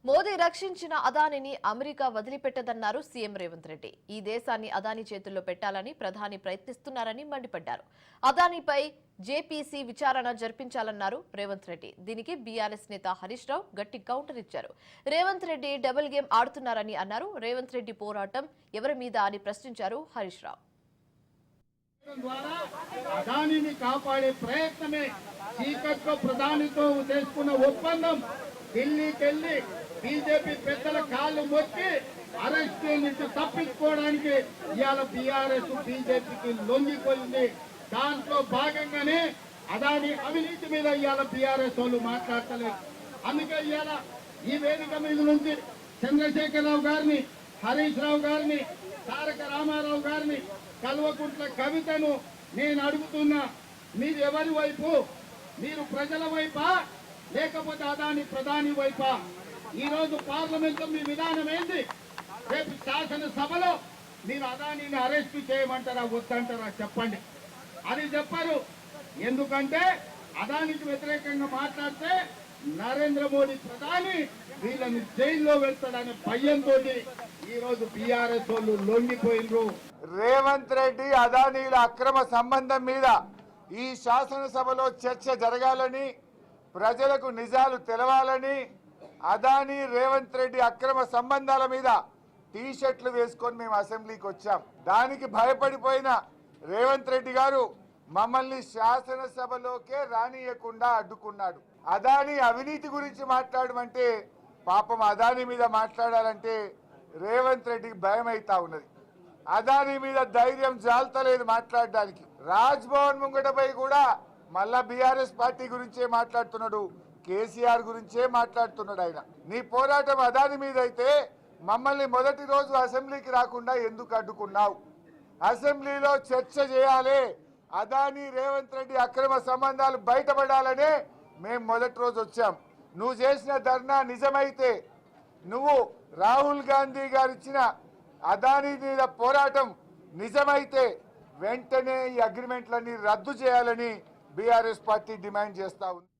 మోదీ రక్షించిన అదానిని America వదిలిపెట్టదన్నారు CM Revanth Reddy. ఈ దేశాన్ని అదాని చేతుల్లో పెట్టాలని ప్రధాని ప్రయత్నిస్తున్నారని మండిపడ్డారు. అదానిపై జేపీసీ విచారణ జరిపించాలన్నారు రేవంత్ రెడ్డి. దీనికి బీఆర్ఎస్ నేత హరీష్ రావు గట్టి కౌంటర్ ఇచ్చారు. రేవంత్ రెడ్డి డబుల్ గేమ్ ఆడుతున్నారని అన్నారు. రేవంత్ రెడ్డి పోరాటం ఎవరి మీద అని ప్రశ్నించారు హరీష్ రావు. అదానిని కాపాడే ప్రయత్నమే చీకట్లో ప్రధానితో చేసుకున్న ఒప్పందం. ఢిల్లీకెళ్లి బీజేపీ పెద్దల కాళ్ళు మొక్కి అరెస్ట్ నుంచి తప్పించుకోవడానికి ఇవాళ బీఆర్ఎస్ బీజేపీకి లొంగిపోయింది. దాంట్లో భాగంగానే అదాని అవినీతి మీద ఇవాళ బీఆర్ఎస్ వాళ్ళు మాట్లాడతలేదు. అందుకే ఇవాళ ఈ వేదిక మీద నుంచి చంద్రశేఖరరావు గారిని, హరీష్ రావు గారిని, తారక రామారావు గారిని, కల్వకుంట్ల కవితను నేను అడుగుతున్నా, మీరు ఎవరి వైపు? మీరు ప్రజల వైపా లేకపోతే అదాని ప్రధాని వైపా? ఈ రోజు పార్లమెంట్ లో మీ విధానం ఏంటి? రేపు శాసనసభలో మీరు అదానిని అరెస్ట్ చేయమంటారా వద్దంటారా చెప్పండి. అది చెప్పరు. ఎందుకంటే అదానికి వ్యతిరేకంగా మాట్లాడితే నరేంద్ర మోడీ ప్రధాని వీళ్ళని జైల్లో వెళ్తాడనే భయంతో ఈ రోజు బీఆర్ఎస్ వాళ్ళు లొంగిపోయినరు. రేవంత్ రెడ్డి అదానీల అక్రమ సంబంధం మీద ఈ శాసనసభలో చర్చ జరగాలని, ప్రజలకు నిజాలు తెలవాలని, అదానీ రేవంత్ రెడ్డి అక్రమ సంబంధాల మీద టీషర్ట్లు వేసుకొని మేము అసెంబ్లీకి వచ్చాం. దానికి భయపడిపోయిన రేవంత్ రెడ్డి గారు మమ్మల్ని శాసనసభలోకే రానియకుండా అడ్డుకున్నాడు. అదానీ అవినీతి గురించి మాట్లాడమంటే పాపం అదానీ మీద మాట్లాడాలంటే రేవంత్ రెడ్డికి భయం అవుతా ఉన్నది. అదానీ మీద ధైర్యం జాల్తలేదు మాట్లాడడానికి. రాజ్ భవన్ ముంగటపై కూడా మళ్ళా బీఆర్ఎస్ పార్టీ గురించే మాట్లాడుతున్నాడు, కేసీఆర్ గురించే మాట్లాడుతున్నాడు. ఆయన నీ పోరాటం అదాని మీద అయితే మమ్మల్ని మొదటి రోజు అసెంబ్లీకి రాకుండా ఎందుకు అడ్డుకున్నావు? అసెంబ్లీలో చర్చ చేయాలి, అదాని రేవంత్ రెడ్డి అక్రమ సంబంధాలు బయటపడాలనే మేము మొదటి రోజు వచ్చాం. నువ్వు చేసిన ధర్నా నిజమైతే, నువ్వు రాహుల్ గాంధీ గారు ఇచ్చిన అదాని మీద పోరాటం నిజమైతే వెంటనే ఈ అగ్రిమెంట్లన్నీ రద్దు చేయాలని బీఆర్ఎస్ పార్టీ డిమాండ్ చేస్తా ఉంది.